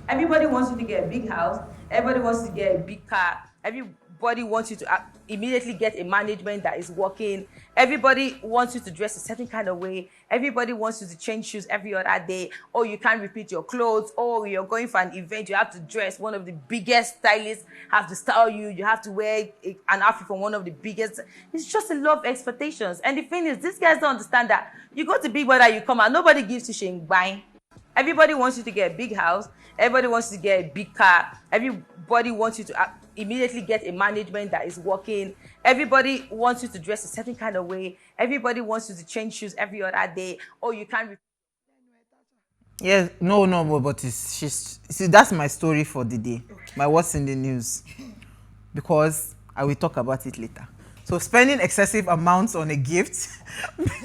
Everybody wants you to get a big house. Everybody wants to get a big car. Everybody wants you to immediately get a management that is working. Everybody wants you to dress a certain kind of way. Everybody wants you to change shoes every other day. Oh, you can't repeat your clothes. Oh, you're going for an event, you have to dress. One of the biggest stylists have to style you. You have to wear an outfit from one of the biggest. It's just a lot of expectations. And the thing is, these guys don't understand that you go to Big Brother, you come out, nobody gives you shame buying. Everybody wants you to get a big house. Everybody wants you to get a big car. Everybody wants you to immediately get a management that is working. Everybody wants you to dress a certain kind of way. Everybody wants you to change shoes every other day. Oh, you can't. Yes, no, but see, that's my story for the day. Okay. My what's in the news, because I will talk about it later. So spending excessive amounts on a gift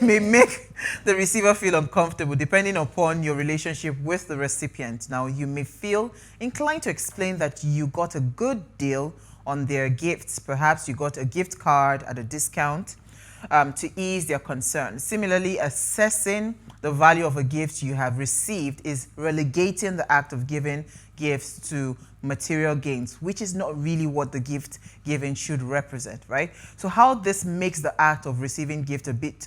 may make the receiver feel uncomfortable depending upon your relationship with the recipient. Now, you may feel inclined to explain that you got a good deal on their gifts. Perhaps you got a gift card at a discount to ease their concern. Similarly, assessing the value of a gift you have received is relegating the act of giving gifts to material gains, which is not really what the gift giving should represent, right? So how this makes the act of receiving gift a bit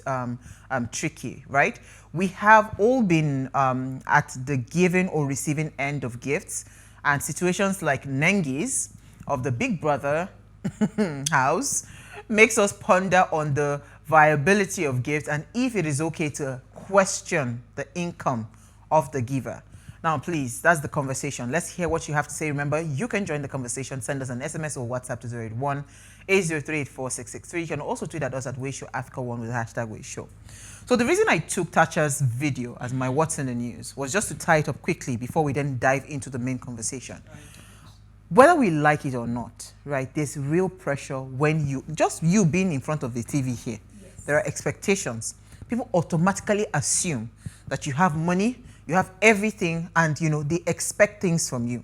tricky, right? We have all been at the giving or receiving end of gifts, and situations like Nengi's of the Big Brother house makes us ponder on the viability of gifts and if it is okay to question the income of the giver. Now, please, that's the conversation. Let's hear what you have to say. Remember, you can join the conversation. Send us an SMS or WhatsApp to 081-803-84663. You can also tweet at us at WayShowAfrica1 with the hashtag WayShow. So the reason I took Tacha's video as my What's in the News was just to tie it up quickly before we then dive into the main conversation. Whether we like it or not, right, there's real pressure when you being in front of the TV here. Yes. There are expectations. People automatically assume that you have money, you have everything, and they expect things from you.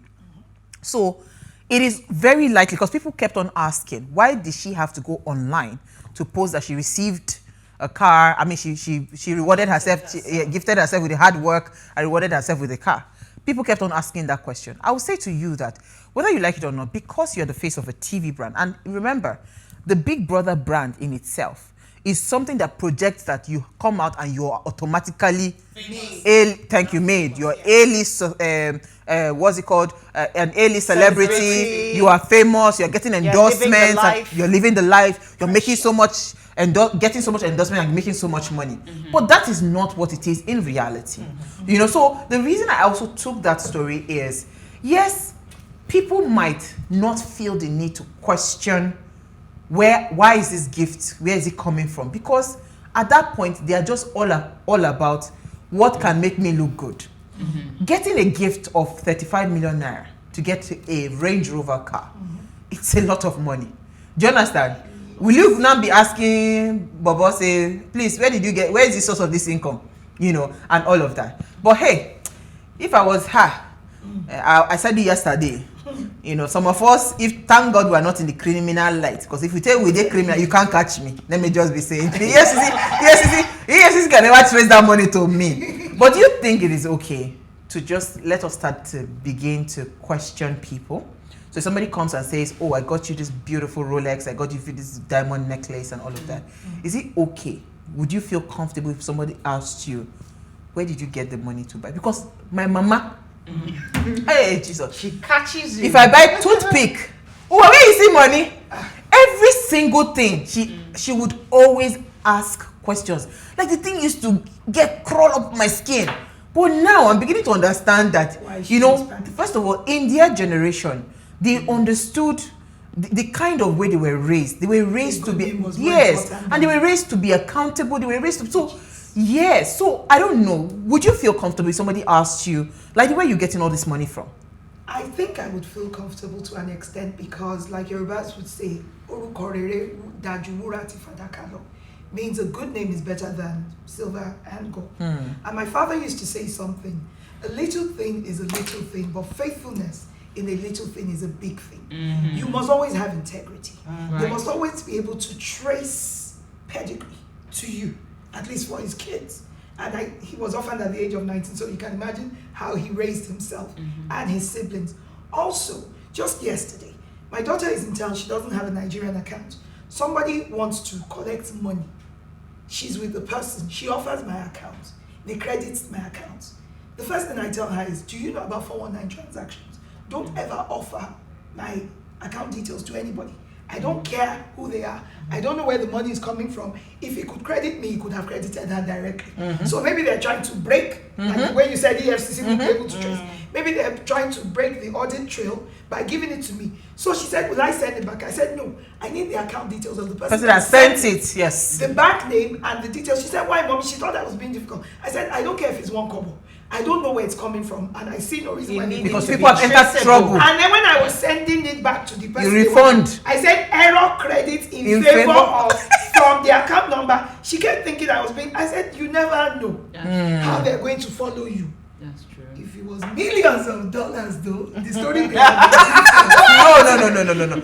So it is very likely, because people kept on asking, why did she have to go online to post that she received a car? I mean, she rewarded herself, she gifted herself with the hard work and rewarded herself with a car. People kept on asking that question. I will say to you that whether you like it or not, because you're the face of a TV brand, and remember, the Big Brother brand in itself is something that projects that you come out and you are automatically made. You're A-list, what's it called? An A-list celebrity. You are famous. You're getting endorsements. You're living the life. You're making so much, getting so much endorsement and making so much money. Mm-hmm. But that is not what it is in reality. Mm-hmm. So the reason I also took that story is, yes, people might not feel the need to question why is this gift, where is it coming from? Because at that point, they are just all about what can make me look good. Mm-hmm. Getting a gift of 35 million naira to get a Range Rover car, it's a lot of money. Do you understand? Will you now be asking Bobo, say, please, where is the source of this income? And all of that. But hey, if I was her, I said it yesterday, some of us, thank God we are not in the criminal light, because if we tell we're criminal, you can't catch me. Let me just be saying, yes, can never trace that money to me. But do you think it is okay to just let us start to begin to question people? So if somebody comes and says, oh, I got you this beautiful Rolex, I got you this diamond necklace and all of that. Is it okay? Would you feel comfortable if somebody asked you, where did you get the money to buy? Because my mama, hey, Jesus, she catches you. If I buy toothpick, where is the money? Every single thing, she would always ask questions. Like the thing used to crawl up my skin. But now I'm beginning to understand that, first of all, in their generation, they understood the kind of way they were raised. They were raised to be, and they were raised to be accountable. They were raised to, so I don't know. Would you feel comfortable if somebody asked you, like, where are you getting all this money from? I think I would feel comfortable to an extent, because, like Yorubas would say, Orukorere Dajuwura Tifadakalo, means a good name is better than silver and gold. And my father used to say something, a little thing is a little thing, but faithfulness in a little thing is a big thing. Mm-hmm. You must always have integrity. They must always be able to trace pedigree to you, at least for his kids. And he was orphaned at the age of 19, so you can imagine how he raised himself and his siblings. Also, just yesterday, my daughter is in town, she doesn't have a Nigerian account. Somebody wants to collect money. She's with the person, she offers my account, they credit my account. The first thing I tell her is, do you know about 419 transactions? Don't ever offer my account details to anybody. I don't care who they are. I don't know where the money is coming from. If he could credit me, he could have credited her directly. So maybe they're trying to break, like the way you said EFCC would be able to trace. Maybe they're trying to break the audit trail by giving it to me. So she said, will I send it back? I said, no, I need the account details of the person that sent it, yes. The bank name and the details. She said, why, mommy? She thought I was being difficult. I said, I don't care if it's 1 kobo. I don't know where it's coming from, and I see no reason why. Because people have entered trouble. And then when I was sending it back to the person, you refund. I said error credit in favor of from the account number. She kept thinking I was being. I said, you never know how they're going to follow you. That's true. If it was millions of dollars, though, the story. No.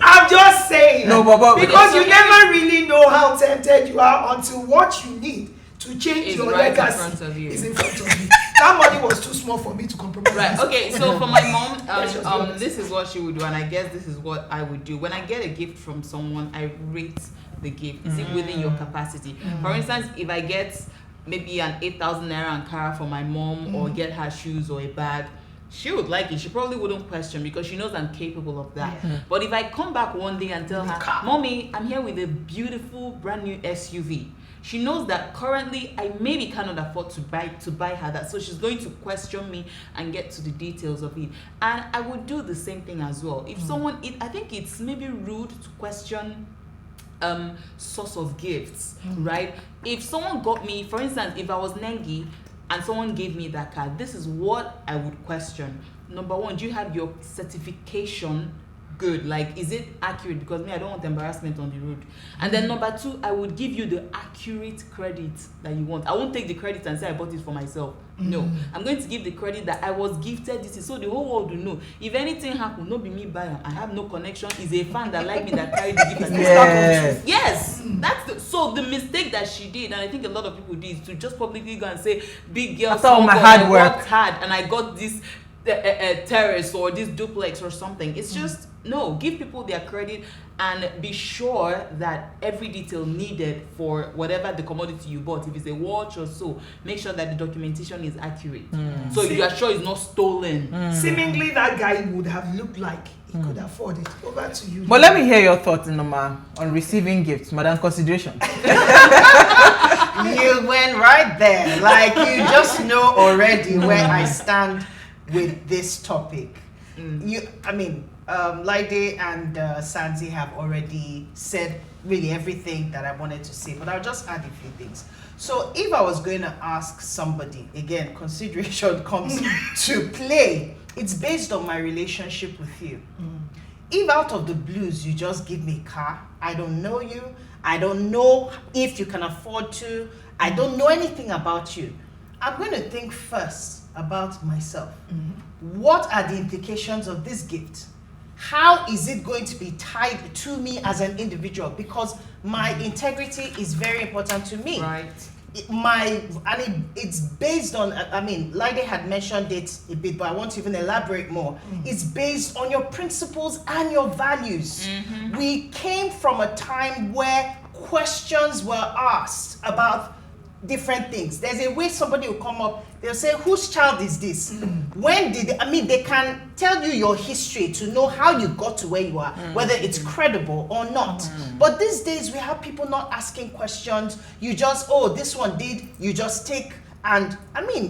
I'm just saying. No, but because you never really know how tempted you are until what you need to change your legacy is in front of you. That money was too small for me to compromise. Right. Okay. So for my mom, this is what she would do, and I guess this is what I would do. When I get a gift from someone, I rate the gift. Is it within your capacity? For instance, if I get maybe an 8,000 naira Ankara for my mom, or get her shoes or a bag, she would like it. She probably wouldn't question because she knows I'm capable of that. But if I come back one day and tell her, Mommy, I'm here with a beautiful brand new SUV, she knows that currently I maybe cannot afford to buy her that, so she's going to question me and get to the details of it. And I would do the same thing as well. If someone, I think it's maybe rude to question source of gifts, right? If someone got me, for instance, if I was Nengi and someone gave me that card, this is what I would question. Number one, do you have your certification good? Like, is it accurate? Because me, I don't want embarrassment on the road. And then number two, I would give you the accurate credit that you want. I won't take the credit and say I bought it for myself. No, I'm going to give the credit that I was gifted this, so the whole world will know. If anything happens, not be me buy them. I have no connection. Is a fan that like me that carried the gift. Yes, that's so the mistake that she did, and I think a lot of people did, is to just publicly go and say, big girl, after all my hard work, I worked hard and I got this terrace or this duplex or something. It's just, no, give people their credit and be sure that every detail needed for whatever the commodity you bought, if it's a watch or so, make sure that the documentation is accurate. So you are sure it's not stolen. Seemingly that guy would have looked like he could afford it. Over to you. But let me hear your thoughts, Noma, on receiving gifts, madam. Consideration. You went right there. Like, you just know already where I stand with this topic. Laide and Sanzi have already said really everything that I wanted to say, but I'll just add a few things. So if I was going to ask somebody, again, consideration comes to play. It's based on my relationship with you. If out of the blues you just give me a car, I don't know you, I don't know if you can afford to, I don't know anything about you, I'm going to think first about myself. What are the implications of this gift? How is it going to be tied to me as an individual? Because my integrity is very important to me. Right. It's based on, Laide had mentioned it a bit, but I want to even elaborate more. It's based on your principles and your values. We came from a time where questions were asked about different things. There's a way somebody will come up, they'll say, whose child is this? When did they can tell you your history to know how you got to where you are, whether it's credible or not. But these days we have people not asking questions. You just, this one did, you just take, and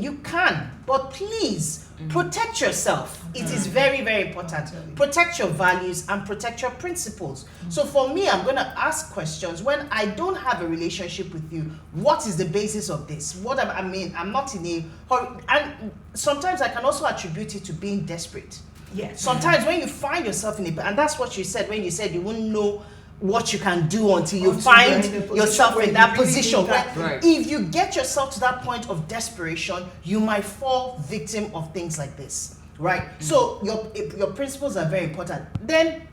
you can, but please protect yourself. It is very, very important. Protect your values and protect your principles. So for me, I'm going to ask questions when I don't have a relationship with you. What is the basis of this? I'm not in a hurry. And sometimes I can also attribute it to being desperate. Yes. Sometimes when you find yourself and that's what you said when you said you wouldn't know what you can do until you find yourself in that position. Right. If you get yourself to that point of desperation, you might fall victim of things like this, right? So your principles are very important. Then,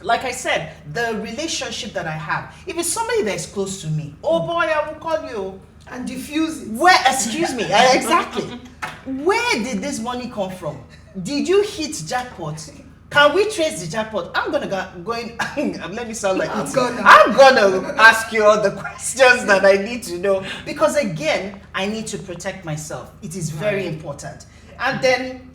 like I said, the relationship that I have, if it's somebody that is close to me, oh boy, I will call you. And diffuse it. Where, excuse me, exactly. Where did this money come from? Did you hit jackpot? Can we trace the jackpot? I'm gonna go in. Let me sound like I'm gonna ask you all the questions that I need to know, because again, I need to protect myself. It is very important. And then,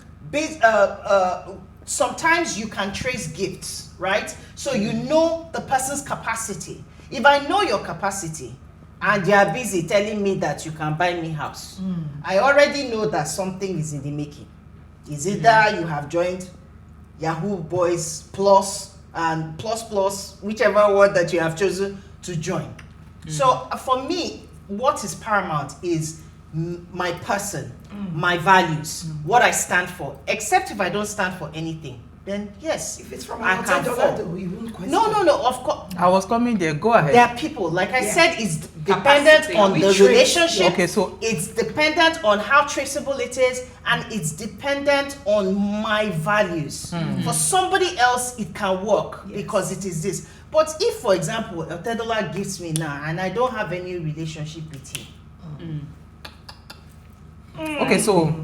sometimes you can trace gifts, right? So you know the person's capacity. If I know your capacity, and you are busy telling me that you can buy me house, I already know that something is in the making. Is it that you have joined Yahoo Boys Plus and Plus, whichever one that you have chosen to join? So for me, what is paramount is my person, my values, what I stand for. Except if I don't stand for anything, then yes, If it's from I an can outside fall. dollar, we won't question. No, of course. I was coming there. Go ahead. There are people, like I Yeah. said, it's dependent Capacity. on We the trace. relationship. Okay, so It's dependent on how traceable it is, and it's dependent on my values. For somebody else, it can work because it is this. But if, for example, a $10 gives me now, and I don't have any relationship with him, okay, so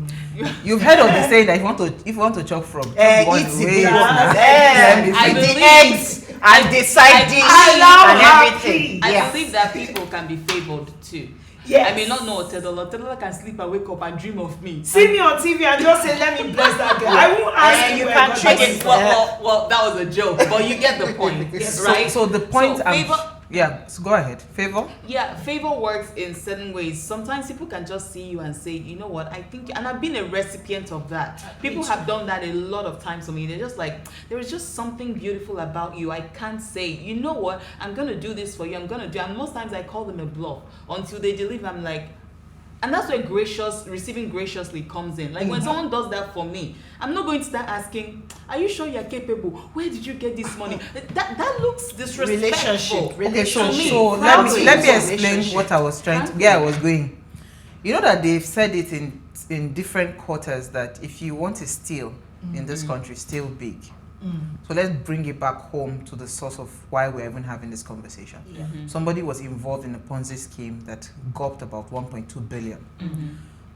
you've heard of the saying that if you want to chop from one eat way, it, let me I with finish. the believe- eggs and the side dish allow and her everything. peace. I Yeah. believe that people can be favored too. Yes. I may not know $10. $10 can sleep and wake up and dream of me. See me on TV and just say, let me bless that girl. I won't ask And you you where can God trace is. it. Well, that was a joke, but you get the point, right? So the point So I'm favor, yeah, so go ahead. Favor? yeah, favor works in certain ways. Sometimes people can just see you and say, you know what, I think, and I've been a recipient of that. People have done that a lot of times for me. They're just like, there is just something beautiful about you. I can't say, you know what, I'm gonna do this for you. I'm gonna do, and most times I call them a bluff until they deliver. I'm like, and that's where receiving graciously comes in. Like when someone does that for me, I'm not going to start asking, are you sure you're capable? Where did you get this money? That looks disrespectful. Okay, so To me, let frankly. me explain what I was trying to where I was going. You know that they've said it in different quarters that if you want to steal in this country, steal big. So let's bring it back home to the source of why we're even having this conversation. Somebody was involved in a Ponzi scheme that gulped about 1.2 billion.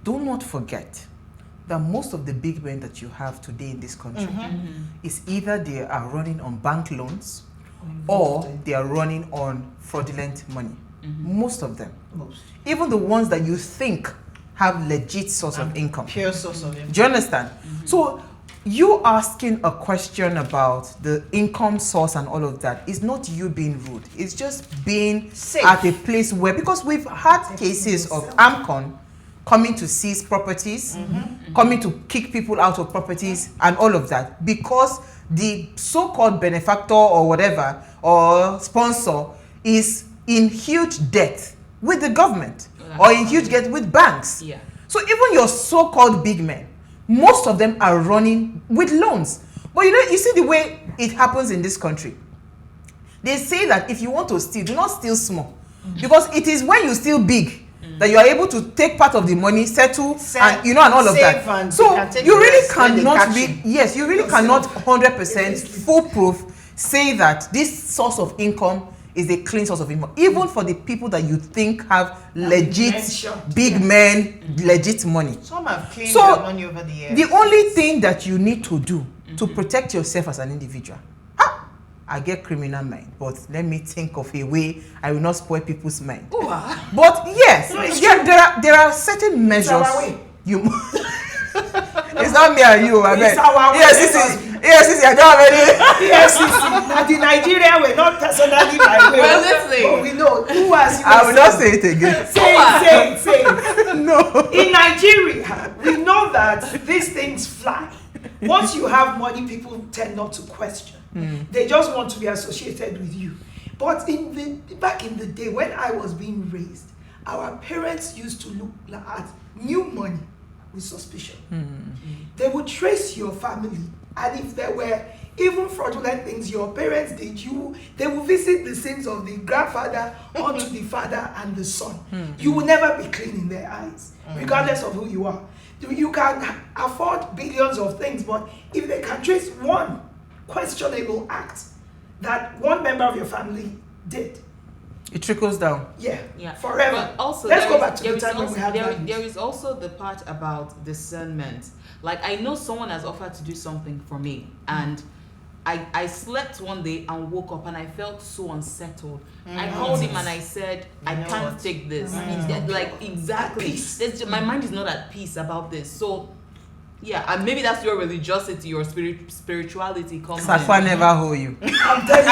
Do not forget that most of the big men that you have today in this country is either they are running on bank loans or they are running on fraudulent money. Most of them. Even the ones that you think have legit source of income. Pure source of income. Do you understand? So you asking a question about the income source and all of that is not you being rude. It's just being Safe. at a place where, because we've had cases of AMCON coming to seize properties, coming to kick people out of properties and all of that, because the so-called benefactor or whatever, or sponsor is in huge debt with the government or in huge debt with banks. Yeah. So even your so-called big men, most of them are running with loans. But you see the way it happens in this country. They say that if you want to steal, do not steal small. Because it is when you steal big that you are able to take part of the money, settle, and and all of save, that. and So you can take you the really rest when they cannot catch be, you. yes, you really cannot 100% foolproof say that this source of income is a clean source of income. Even for the people that you think have legit mentioned, big men, legit money. Some have claimed So, their money over the years. The only thing that you need to do to protect yourself as an individual, I get criminal mind, but let me think of a way I will not spoil people's mind. But yes, there are certain measures our way. you. It's not me and you, I It's mean. our way. Yes, I don't have any. Yes, now the Nigerian way, not personally my way. Well, let's see. But we know who has you. I will not say it again. Say it. No. In Nigeria, we know that these things fly. Once you have money, people tend not to question. They just want to be associated with you. But back in the day, when I was being raised, our parents used to look at new money with suspicion. They would trace your family, and if there were even fraudulent things your parents did, they will visit the sins of the grandfather onto the father and the son. You will never be clean in their eyes, regardless of who you are. You can afford billions of things, but if they can trace one questionable act that one member of your family did, It trickles down. Yeah. Forever. But also, Let's go back to the time when also, we had there values. is also the part about discernment. Like, I know someone has offered to do something for me, and I slept one day and woke up and I felt so unsettled. I called him and I said, I can't take this. Like, exactly. My mind is not at peace about this. So, yeah, and maybe that's your religiosity or spirituality comes in. Safa never hold you. I'm telling you.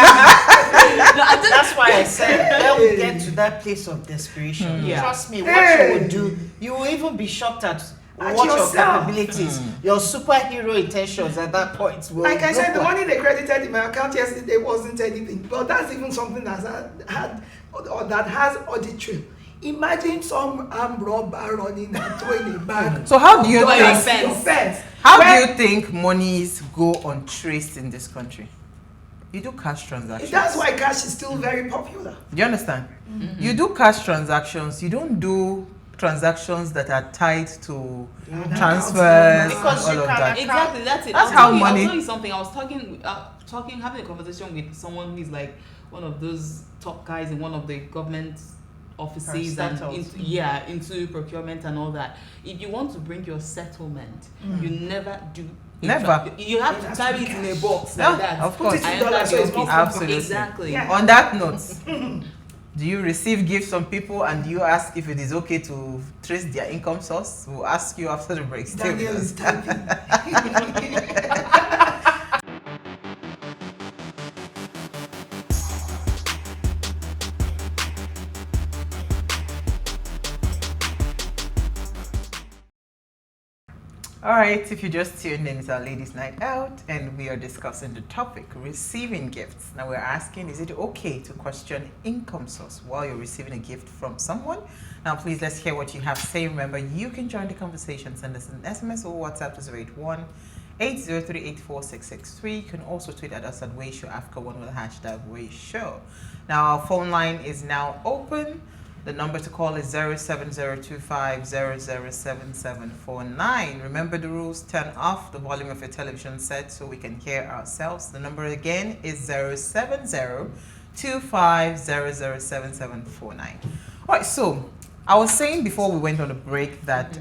That's why I said when we get to that place of desperation, trust me, what you will do, you will even be shocked at what your yourself. capabilities, your superhero intentions at that point will Like I said, look the like. money they credited in my account yesterday wasn't anything. But that's even something that's had or that has audit trail. Imagine some armed robber running and throwing a bag. So how do you your think? fence. How Where- do you think monies go untraced in this country? You do cash transactions. That's why cash is still very popular. Do you understand? You do cash transactions. You don't do transactions that are tied to transfers Because and you all of can that. Exactly, that's it. That's how money- I'll tell you something. I was having a conversation with someone who's like one of those top guys in one of the government offices and into procurement and all that. If you want to bring your settlement, you never do. Never. You have to carry it in a box like that. Of course. Put it in I dollars so enter it's the more office. Absolutely. Exactly. Yeah. On that note, do you receive gifts from people and do you ask if it is okay to trace their income source? We'll ask you after the break. Stay with Daniel us. is typing. All right, if you just tuned in, it's our ladies' night out, and we are discussing the topic receiving gifts. Now we're asking, is it okay to question income source while you're receiving a gift from someone? Now, please let's hear what you have to say. Remember, you can join the conversation. Send us an SMS or WhatsApp to 081 803-84663. You can also tweet at us at WayShowAfrica1 with the hashtag WayShow. Now, our phone line is now open. The number to call is 07025007749. Remember the rules, turn off the volume of your television set so we can hear ourselves. The number again is 07025007749. All right, so I was saying before we went on a break that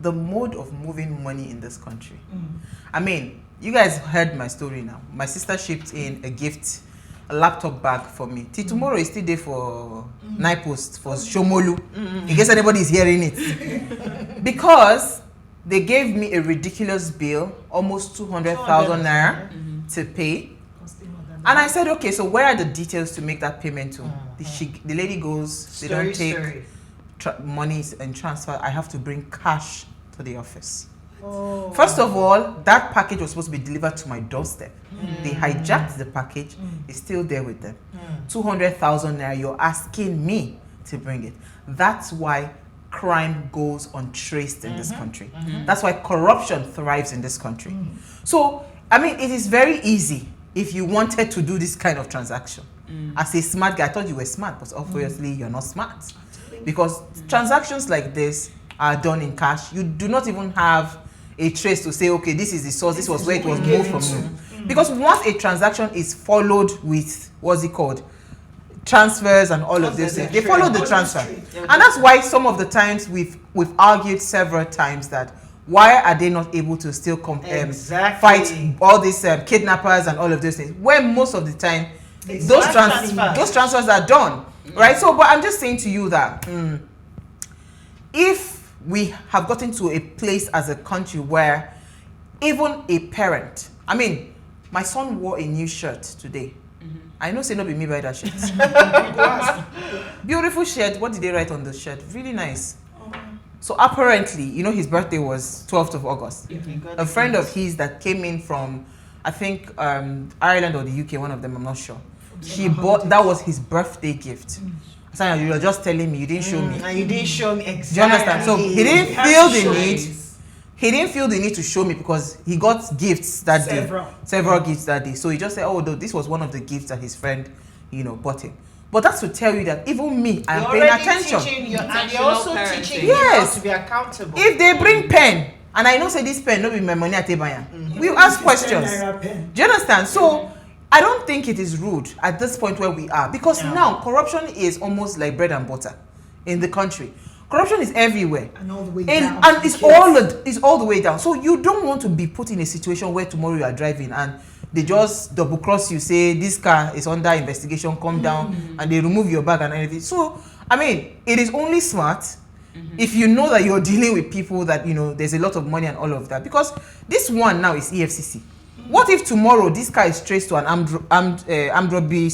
the mode of moving money in this country. I mean, you guys heard my story now. My sister shipped in a gift, a laptop bag for me. Till tomorrow is still there for night post for Shomolu, in case anybody is hearing it. Because they gave me a ridiculous bill, almost 200,000 naira to pay. And I said, okay, so where are the details to make that payment to? The lady goes, they don't take money and transfer. I have to bring cash to the office. First of all, that package was supposed to be delivered to my doorstep. They hijacked the package. It's still there with them. 200,000 naira, you're asking me to bring it. That's why crime goes untraced in this country. That's why corruption thrives in this country. So, I mean, it is very easy if you wanted to do this kind of transaction. As a smart guy, I thought you were smart, but obviously you're not smart. Because transactions like this are done in cash. You do not even have a trace to say, okay, this is the source, this was where it was moved from you. Because once a transaction is followed with, what's it called? Transfers and all of this, they follow the transfer. And that's why some of the times we've argued several times that why are they not able to still fight all these kidnappers and all of those things, when most of the time those transfers are done, right? So, but I'm just saying to you that if we have gotten to a place as a country where even a parent, I mean, my son wore a new shirt today. I know say not be me buy that shirt. Beautiful shirt. What did they write on the shirt? Really nice. So apparently, you know, his birthday was 12th of August. A friend of his that came in from, I think, Ireland or the UK, one of them, I'm not sure. She bought, that was his birthday gift. So you were just telling me, you didn't show me. And you didn't show me exactly. Do you understand? So he didn't feel the need. He didn't feel the need to show me because he got gifts that day. Several gifts that day. So he just said, oh, this was one of the gifts that his friend, you know, bought him. But that's to tell you that even me, I'm paying attention. And you're also teaching yes. you to be accountable. If they bring pen, and I know say this pen, no be my money at Ebaya, we ask questions. Do you understand? So I don't think it is rude at this point where we are, because now corruption is almost like bread and butter in the country. Corruption is everywhere, And all the way down. and it's all the way down. So you don't want to be put in a situation where tomorrow you are driving and they just double cross you, say this car is under investigation, come down, and they remove your bag and everything. So I mean, it is only smart if you know that you're dealing with people that, you know, there's a lot of money and all of that, because this one now is EFCC. What if tomorrow this car is traced to an armed robbery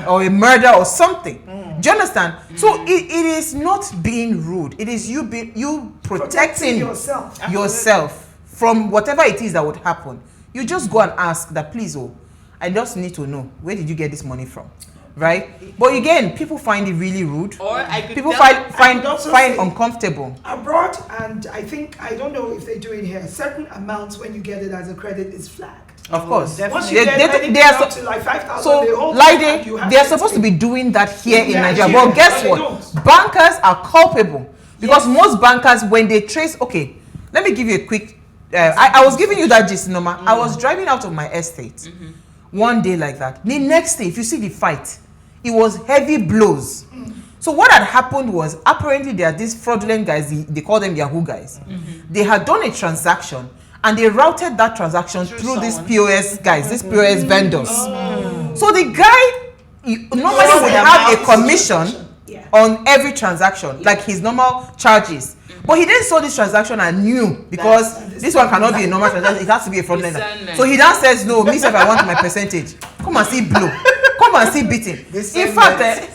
or a murder or something? Do you understand? So it is not being rude. It is you protecting yourself from whatever it is that would happen. You just go and ask that, please, I just need to know, where did you get this money from? Right? But again, people find it really rude. Or people find uncomfortable. Abroad, and I don't know if they do it here, certain amounts when you get it as a credit is flagged. Of course. Once you get up to like 5,000, so they are supposed to be doing that here in Nigeria. But guess what? Bankers are culpable, because most bankers, when they trace, okay, let me give you a quick, I was giving you that gist, Noma. I was driving out of my estate one day like that. The next day, if you see the fight, it was heavy blows. So what had happened was, apparently there are these fraudulent guys, they call them Yahoo guys. They had done a transaction and they routed that transaction through these POS guys, these POS vendors. So the guy normally would have a commission on every transaction, like his normal charges. But he then saw this transaction and knew, because this one cannot be a normal transaction, it has to be a fraudulent. So he then says, no, me if I want my percentage, come and see blow, come and see beating. In fact,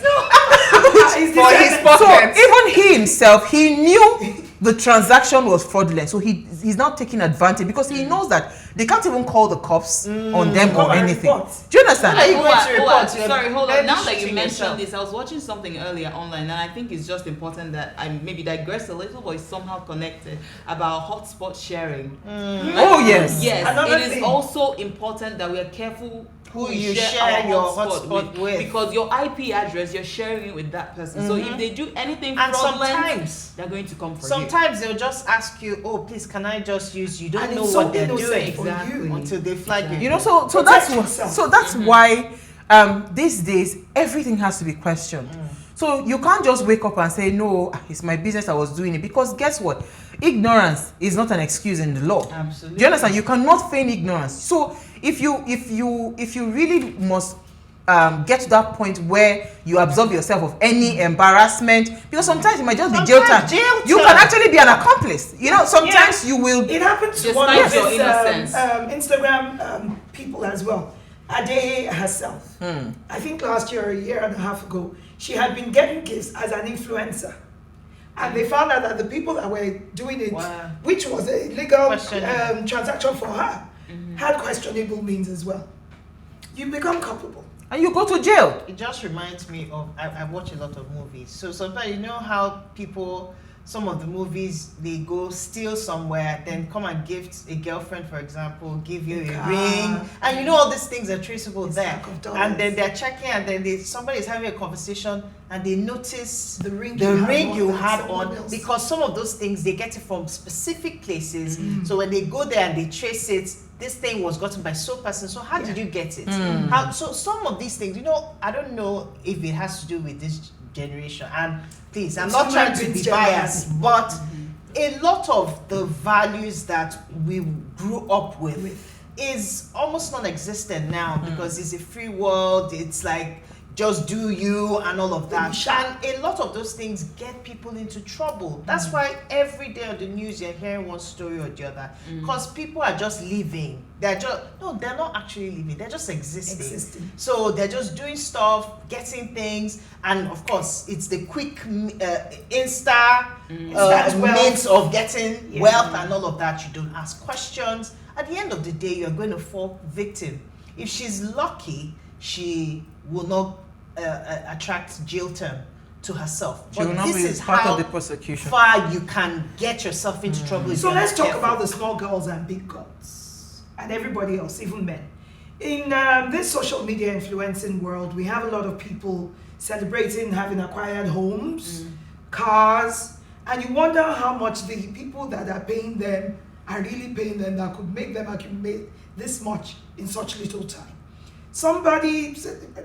so even he himself, he knew the transaction was fraudulent, so he's now taking advantage, because he knows that they can't even call the cops on them or anything. Do you understand? Sorry, hold on. Now that you mentioned this, I was watching something earlier online, and I think it's just important that I maybe digress a little, but it's somehow connected, about hotspot sharing. Oh yes. Yes, it is also important that we are careful who you share your hotspot with, because your IP address, you're sharing it with that person. So if they do anything fraudulent, they're going to come for you. Sometimes they'll just ask you, oh, please, can I just use you? Don't know what they're doing exactly until they flag you. You know, so that's why these days everything has to be questioned. So you can't just wake up and say, no, it's my business, I was doing it, because guess what? Ignorance is not an excuse in the law. Absolutely. Do you understand? You cannot feign ignorance. So if you really must get to that point where you absolve yourself of any embarrassment, because sometimes it might just be jail time. You can actually be an accomplice. You know, sometimes you will. It happened to one of these Instagram people as well. Ade herself. I think last year or a year and a half ago, she had been getting gifts as an influencer. And they found out that the people that were doing it, which was a legal transaction for her, had questionable means as well. You become culpable. And you go to jail. It just reminds me of, I watch a lot of movies. So sometimes, you know how people, some of the movies, they go steal somewhere, then come and gift a girlfriend, for example, give you a ring. And you know all these things are traceable there. And then they're checking, and then somebody is having a conversation, and they notice the ring you had on, because some of those things, they get it from specific places. So when they go there and they trace it, this thing was gotten by so person. So how did you get it? So some of these things, you know, I don't know if it has to do with this generation. And please, I'm not trying to be biased, but a lot of the values that we grew up with is almost non-existent now, because it's a free world. It's like, just do you and all of that. And a lot of those things get people into trouble. That's why every day on the news you're hearing one story or the other. Because people are just living. They're not actually living. They're just existing. So they're just doing stuff, getting things, and of course it's the quick Insta means of getting wealth and all of that. You don't ask questions. At the end of the day, you're going to fall victim. If she's lucky, she will not attract jail term to herself. She will not be part of the prosecution. Far you can get yourself into trouble. So let's talk about the small girls and big guns, and everybody else, even men. In this social media influencing world, we have a lot of people celebrating having acquired homes, cars, and you wonder how much the people that are paying them are really paying them, that could make them accumulate this much in such little time. somebody,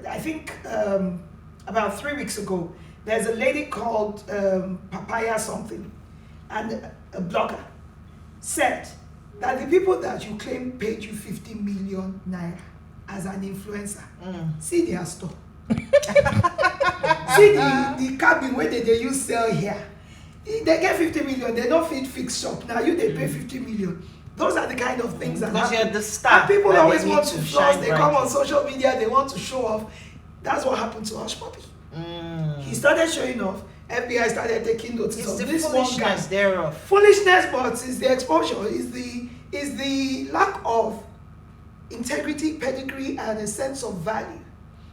I think about 3 weeks ago, there's a lady called Papaya something, and a blogger said that the people that you claim paid you 50 million naira as an influencer, see their store. See the cabin where they use sell here. They get 50 million, they don't feed fixed shop. Now they pay 50 million. Those are the kind of things that happen. You're the star. And people always want to floss. They come on bright. social media, they want to show off. That's what happened to Hush Puppy. He started showing off. FBI started taking notice It's of the this one guy. foolishness thereof. Foolishness, but it's the exposure, is the lack of integrity, pedigree, and a sense of value.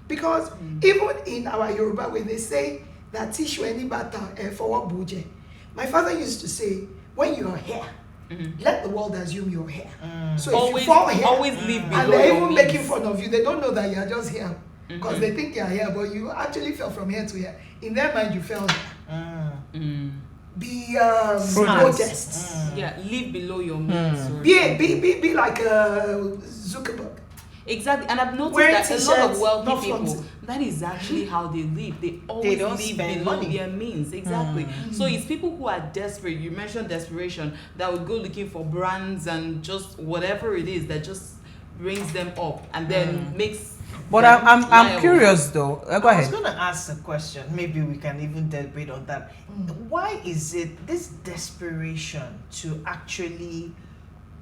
Because even in our Yoruba way, they say that tishu any bata for what buje. My father used to say, when you are here, let the world assume you're here. So Always, if you fall here, always live below and they're your even means. making fun of you, they don't know that you're just here. Because they think you're here, but you actually fell from here to here. In their mind, you fell here. Be modest. Yeah, live below your means. sorry. Be like Zuckerberg. Exactly, and I've noticed Wearing that a lot t-shirts, of wealthy not people, flaunting. that is actually how they live. They always don't live spend below money. their means. Exactly. So it's people who are desperate. You mentioned desperation, that would go looking for brands and just whatever it is that just brings them up and then makes. But them I'm liable. curious though. Go I was ahead. going to ask a question. Maybe we can even debate on that. Why is it this desperation to actually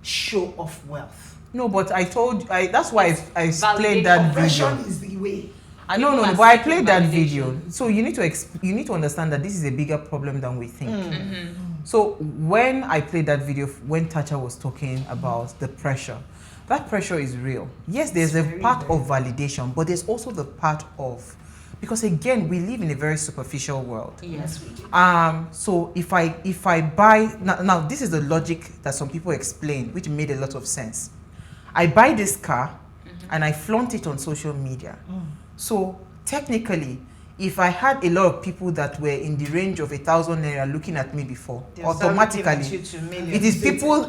show off wealth? No, but that's why I played validation. that Oppression video. is the way. I know, People no, are but I seeking played that validation. video. So you need to understand that this is a bigger problem than we think. So when I played that video, when Tacha was talking about the pressure, that pressure is real. Yes, there's a part of validation, but there's also the part of, because again, we live in a very superficial world. Yes. So if I buy now this is the logic that some people explain, which made a lot of sense. I buy this car and I flaunt it on social media. So technically, if I had a lot of people that were in the range of 1,000 naira looking at me before, They'll start looking at automatically you to millions.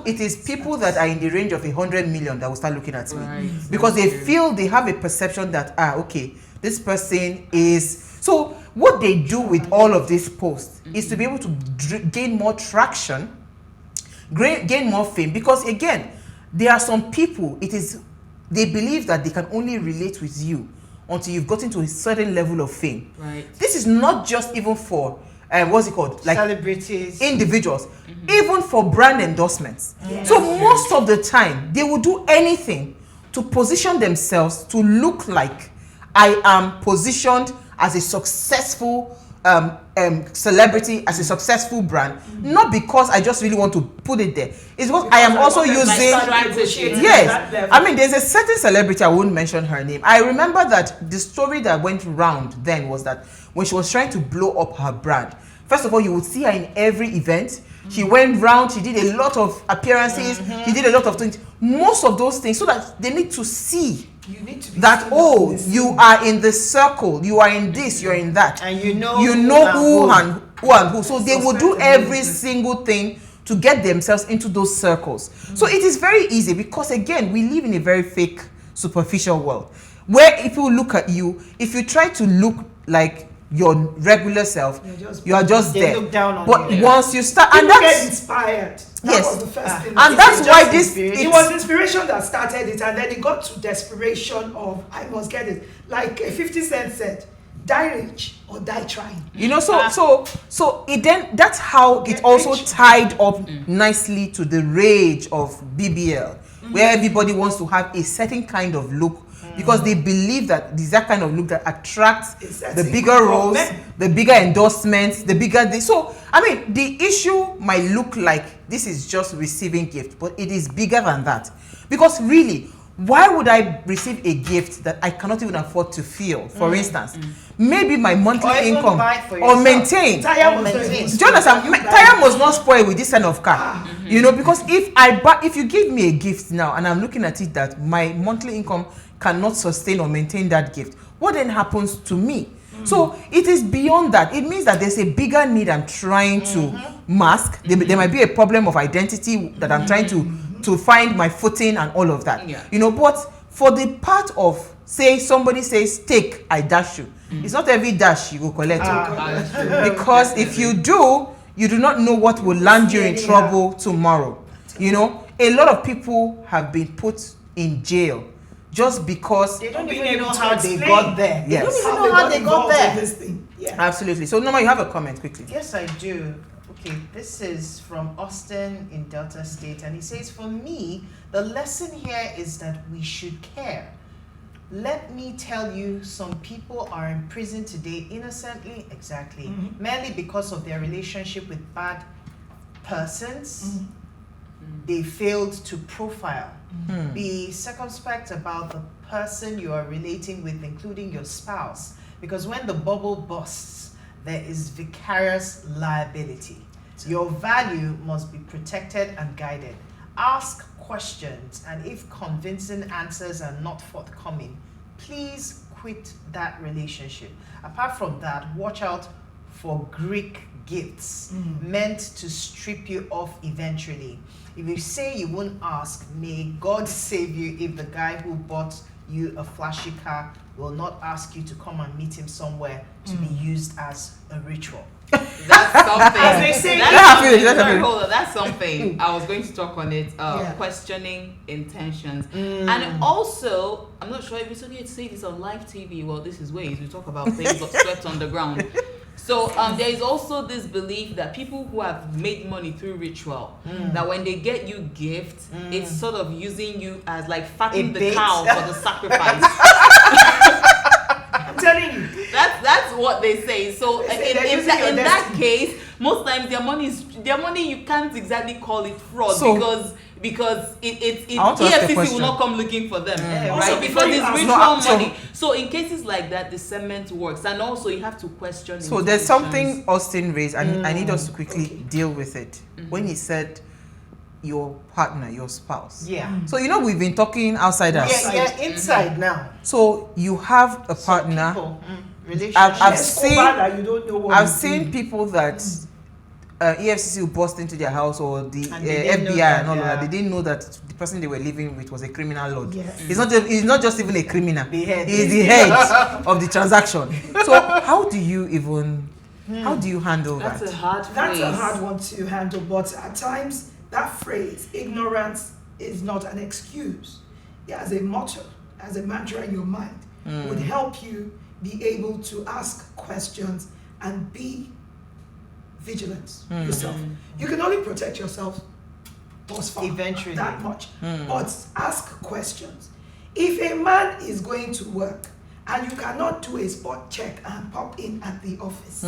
it is people that are in the range of 100 million that will start looking at me. Right. Because they feel they have a perception that okay, this person is. So what they do with all of these posts is to be able to gain more traction, gain more fame. Because again, there are some people, they believe that they can only relate with you until you've gotten to a certain level of fame. Right. This is not just even for what's it called, like Celebrities. individuals, even for brand endorsements. Yes. So most of the time, they will do anything to position themselves to look like I am positioned as a successful celebrity, as a successful brand, not because I just really want to put it there. It's because I am also using. Yes, I mean, there's a certain celebrity, I won't mention her name. I remember that the story that went round then was that when she was trying to blow up her brand, first of all, you would see her in every event. She went round, she did a lot of appearances, she did a lot of things. Most of those things, so that they need to see You need to be that, seen oh, as this. you are in the circle, you are in this, you're in that. And you know who and who. So they will do Suspect every business. single thing to get themselves into those circles. So it is very easy because again, we live in a very fake, superficial world where if people look at you, if you try to look like your regular self, you are just They there. look down on But you. once you start, People and get that's inspired. That Yes. was the first thing. and that's It's why just this inspiration. It was inspiration that started it, and then it got to desperation of I must get it. Like 50 Cent said, "Die rich or die trying." You know, so it then that's how it also tied up nicely to the rage of BBL, where everybody wants to have a certain kind of look because they believe that this is that kind of look that attracts It's that the thing bigger from roles, men. the bigger endorsements, the bigger this. So I mean, the issue might look like this is just receiving gift, but it is bigger than that. Because really, why would I receive a gift that I cannot even afford to feel? For instance, maybe my monthly Or even income buy for or yourself. maintain. Tire Oh, was not maintain. even Do you understand? you My buy tire it. must not spoil with this kind of car. You know, because if you give me a gift now and I'm looking at it that my monthly income cannot sustain or maintain that gift, what then happens to me? So it is beyond that. It means that there's a bigger need I'm trying to mask. There might be a problem of identity that I'm trying to find my footing and all of that. Yeah. You know, but for the part of say somebody says take, I dash you. It's not every dash you go collect. Because if you do not know what will land you in trouble tomorrow. You know, a lot of people have been put in jail just because They don't Being even able know to how they explain. got there. They Yes. don't even know how they got involved in there. this thing. Yeah. Absolutely. So Norma, you have a comment quickly. Yes, I do. Okay, this is from Austin in Delta State, and he says, for me, the lesson here is that we should care. Let me tell you, some people are in prison today innocently, exactly, merely because of their relationship with bad persons. They failed to profile. Be circumspect about the person you are relating with, including your spouse, because when the bubble bursts, there is vicarious liability. Your value must be protected and guided. Ask questions, and if convincing answers are not forthcoming, please quit that relationship. Apart from that, watch out for Greek gifts meant to strip you off eventually. If you say you won't ask, may God save you if the guy who bought you a flashy car will not ask you to come and meet him somewhere to be used as a ritual. That's something. As they say, That's something. I was going to talk on it. Questioning intentions, and also, I'm not sure if it's okay to say this on live TV. Well, this is ways we talk about things got swept on the ground. So there is also this belief that people who have made money through ritual, that when they get you gifts, it's sort of using you as like fattening the cow for the sacrifice. I'm telling you. That's what they say. So They say in that case, most times their money you can't exactly call it fraud, So, because it I want to ask a EFCC will question. not come looking for them, Also, right? before Because you it's ask- ritual No, so- money. So in cases like that, the cement works, and also you have to question. So there's intentions. something Austin raised, and I need us to quickly deal with it. When he said your partner, your spouse. Yeah. So you know we've been talking outsiders. Yeah, inside now. So you have a Some partner. people, relationships. I've Yes, seen- over that you don't know what I've he's seen doing. people that EFCC will burst into their house, or the And they didn't know FBI that, and all of yeah. that. They didn't know that the person they were living with was a criminal lord. Yes. He's not just even a criminal. The head. He's the head of the transaction. So how do you handle That's that? a hard That's a phrase. hard one to handle, but at times that phrase, ignorance is not an excuse. Yeah, as a motto, as a mantra in your mind, would help you be able to ask questions and be vigilant yourself. You can only protect yourself thus far, Eventually. that much. But ask questions. If a man is going to work and you cannot do a spot check and pop in at the office,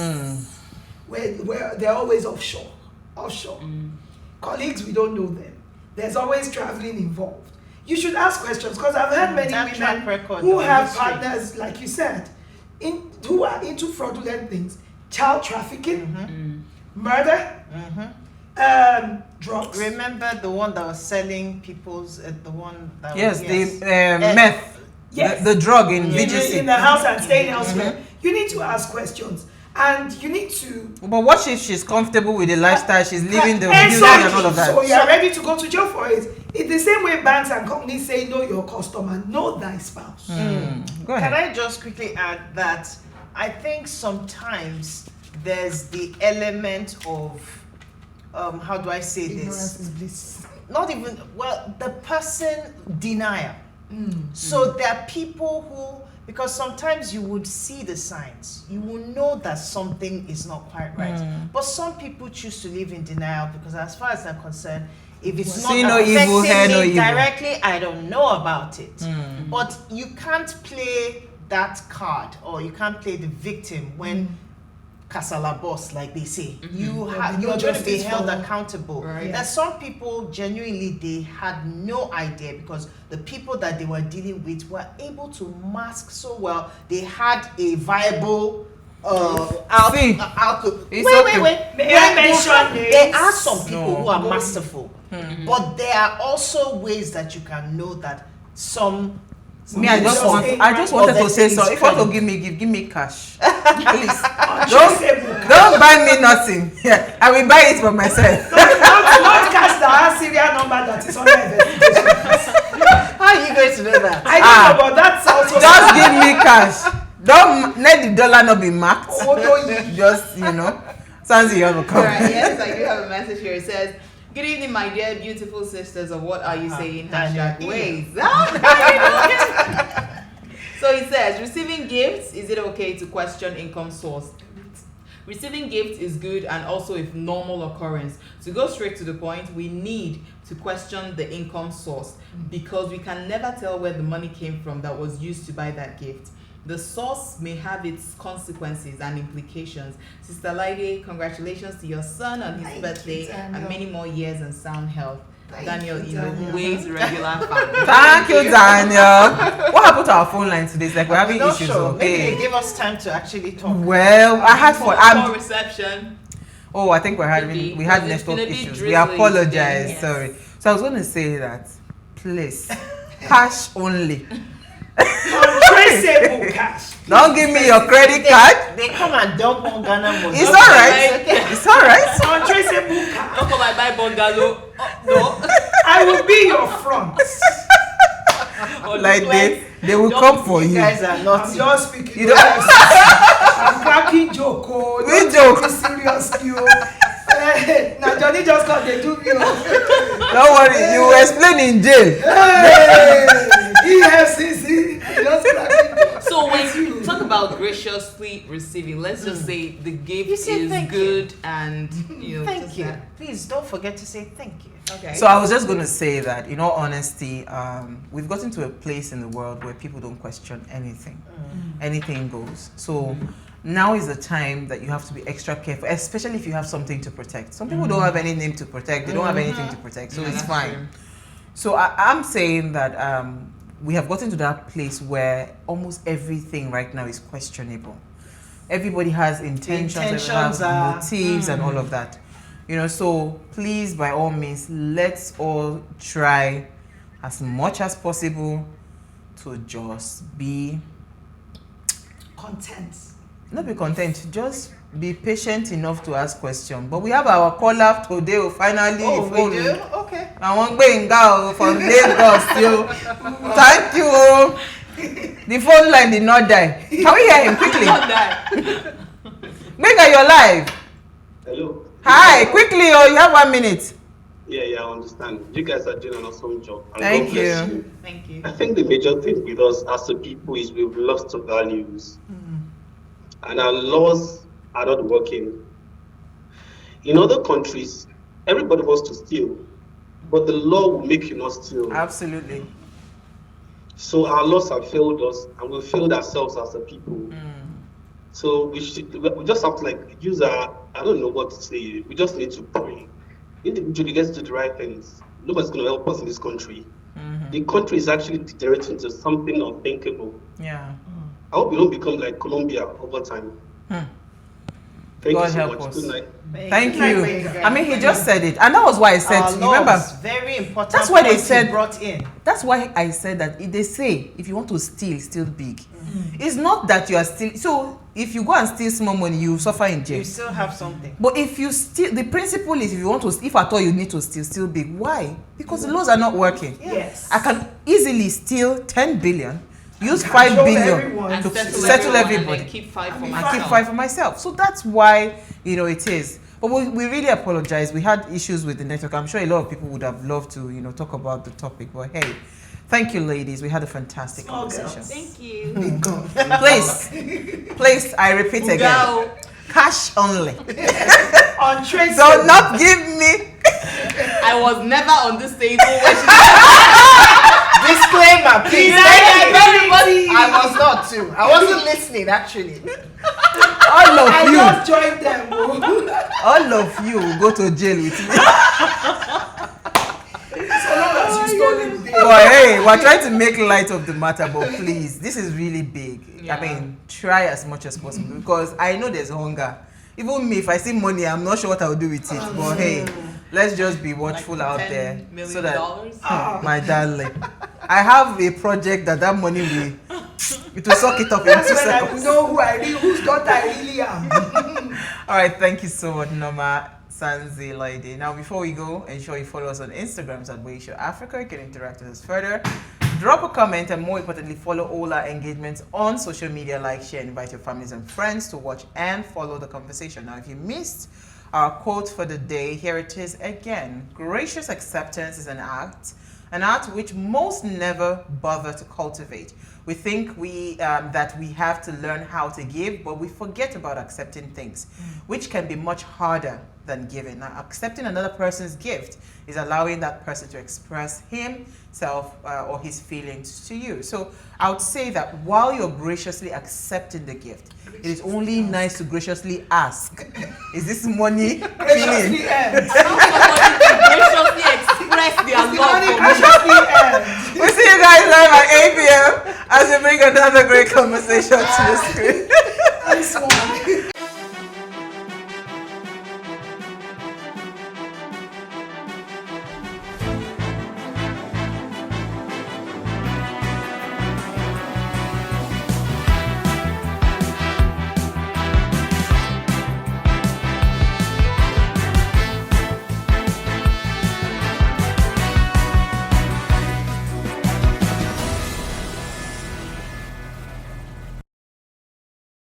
where they're always offshore. Colleagues, we don't know them. There's always traveling involved. You should ask questions, because I've heard many That track women record who on have the street. partners, like you said, who are into fraudulent things, child trafficking, murder, drugs. Remember the one that was selling people's the one that Yes, was, the meth, Yes. the drug in in VGC. the house and staying elsewhere. You need to ask questions, and you need to. But what if she's comfortable with the lifestyle, she's living the And building and all of that? So you are ready to go to jail for it. It's the same way banks and companies say, know your customer, know thy spouse. Go Can ahead. I just quickly add that I think sometimes there's the element of how do I say Ignorance this? is bliss. Not even the person denial. So there are people who, because sometimes you would see the signs, you will know that something is not quite right. But some people choose to live in denial because, as far as they're concerned, if it's See not no evil, hear affecting no me evil. directly, I don't know about it. But you can't play that card, or you can't play the victim when Kasala boss, like they say. You're going to be justice held for- accountable. Right. There's some people genuinely they had no idea, because the people that they were dealing with were able to mask so well. They had a viable See, outlook. it's Wait. okay. May I mention There names? are some people No. who are masterful, but there are also ways that you can know that some. Me, I just wanted to say so. If you want to give me cash, please. Don't buy me nothing. Yeah, I will buy it for myself. Not cash that has serial number that is under investigation. How are you going to know that? I don't know, but that's also. Just give me cash. Don't let the dollar not be marked. Just, Sanzi, you have a All comment. right, yes, I do have a message here. It says, "Good evening, my dear beautiful sisters of What Are You Saying? Hashtag Ways." So he says, receiving gifts, is it okay to question income source? Receiving gifts is good and also a normal occurrence. To go straight to the point, we need to question the income source because we can never tell where the money came from that was used to buy that gift. The source may have its consequences and implications. Sister Laide, congratulations to your son on his birthday and many more years in sound health. Daniel, Ways regular fan. Thank you, Daniel. What happened to our phone line today? It's like we're having Not issues. sure. Maybe Okay. they give us time to actually talk. Well, I had fun. Poor reception. Oh, I think we had Because it's network been a bit issues. We drizzly apologize. today, yes. Sorry. So I was going to say that, please, cash only. Untraceable cash. Don't give me your credit card. They come and dump on Ghana money. It's all right. Okay. It's all right. Untraceable cash. Don't come and buy bungalow. Oh, I will be your front. no. Or Like duplex. they will Don't come for You you. guys are I'm not. just speaking. You don't- I'm cracking joke. Oh, We don't joke. take me serious, you. Now Johnny just come. They do me. Don't worry. You will explain in jail. Hey, EFCC. Just cracking joke. So when you talk about graciously receiving, let's just say the gift You say is thank good and Thank just you. that. Please don't forget to say thank you. Okay. So I was just going to say that, in all honesty, we've gotten to a place in the world where people don't question anything. Anything goes. So now is the time that you have to be extra careful, especially if you have something to protect. Some people don't have any name to protect. They don't have anything to protect. So Yeah, it's that's fine. true. So I'm saying that we have gotten to that place where almost everything right now is questionable. Everybody has intentions, everybody has motives and all of that. So please, by all means, let's all try as much as possible to just be, Content. not be content, just be patient enough to ask questions. But we have our caller today, finally. Oh, phone. we do? Okay. I want Benga from Lagos still. Thank you. The phone line did not die. Can we hear him quickly? Not that. Benga, you're live. Hello. Hi, quickly, you have 1 minute. Yeah, I understand. You guys are doing an awesome job. And Thank God bless you. Thank you. I think the major thing with us as a people is we've lost the values. And our laws are not working. In other countries, everybody wants to steal, but the law will make you not steal. Absolutely. So our laws have failed us, and we failed ourselves as a people. So we just have to use I don't know what to say. We just need to pray. Individually, let's do the right things. Nobody's going to help us in this country. The country is actually deteriorating to something unthinkable. Yeah. I hope we don't become like Colombia over time. Thank God you so help much. us. Good night. Thank Good night, you. Benga. I mean, he just said it. And that was why I said, Our you remember? laws, very important. That's why they points you said- brought in. That's why I said that if they say if you want to steal big. It's not that you are stealing. So if you go and steal small money, you suffer in jail. You still have something. But if you steal, the principle is if you want to, if at all you need to steal big. Why? Because the laws are not working. Yes. I can easily steal 10 billion, use And 5 show billion everyone. And to settle settle everyone everybody. and then keep 5 for and myself. keep 5 for myself. So that's why, it is. But we really apologize. We had issues with the network. I'm sure a lot of people would have loved to, talk about the topic. But hey, thank you, ladies. We had a fantastic Small conversation. girls. Thank you. Big God. Please, I repeat again. Go. Cash only. Untraceable. So not give me. I was never on this table when she Disclaimer, please. everybody. I was not too. I wasn't listening actually. All of I you. just joined them. Oh. All of you will go to jail with me. So long as you stole it there. But hey, we're trying to make light of the matter, but please, this is really big. Yeah. I mean, try as much as possible because I know there's hunger. Even me, if I see money, I'm not sure what I'll do with it. But hey, let's just be watchful Like out $10 there. million So that, dollars? my darling, I have a project that money it will suck it up in 2 That's when I will seconds. know whose daughter I really am. All right, thank you so much, Norma Sanzi Lady. Now, before we go, ensure you follow us on Instagrams at PlusTvAfrica. You can interact with us further. Drop a comment and more importantly, follow all our engagements on social media, like, share, invite your families and friends to watch and follow the conversation. Now, if you missed our quote for the day, here it is again. Gracious acceptance is an art which most never bother to cultivate. We think that we have to learn how to give, but we forget about accepting things, which can be much harder than giving. Now, accepting another person's gift is allowing that person to express himself or his feelings to you. So I would say that while you're graciously accepting the gift, it is only nice to graciously ask, is this money Graciously end. Graciously express their love for me. Graciously end. We'll see you guys live at 8 p.m. as we bring another great conversation to the screen.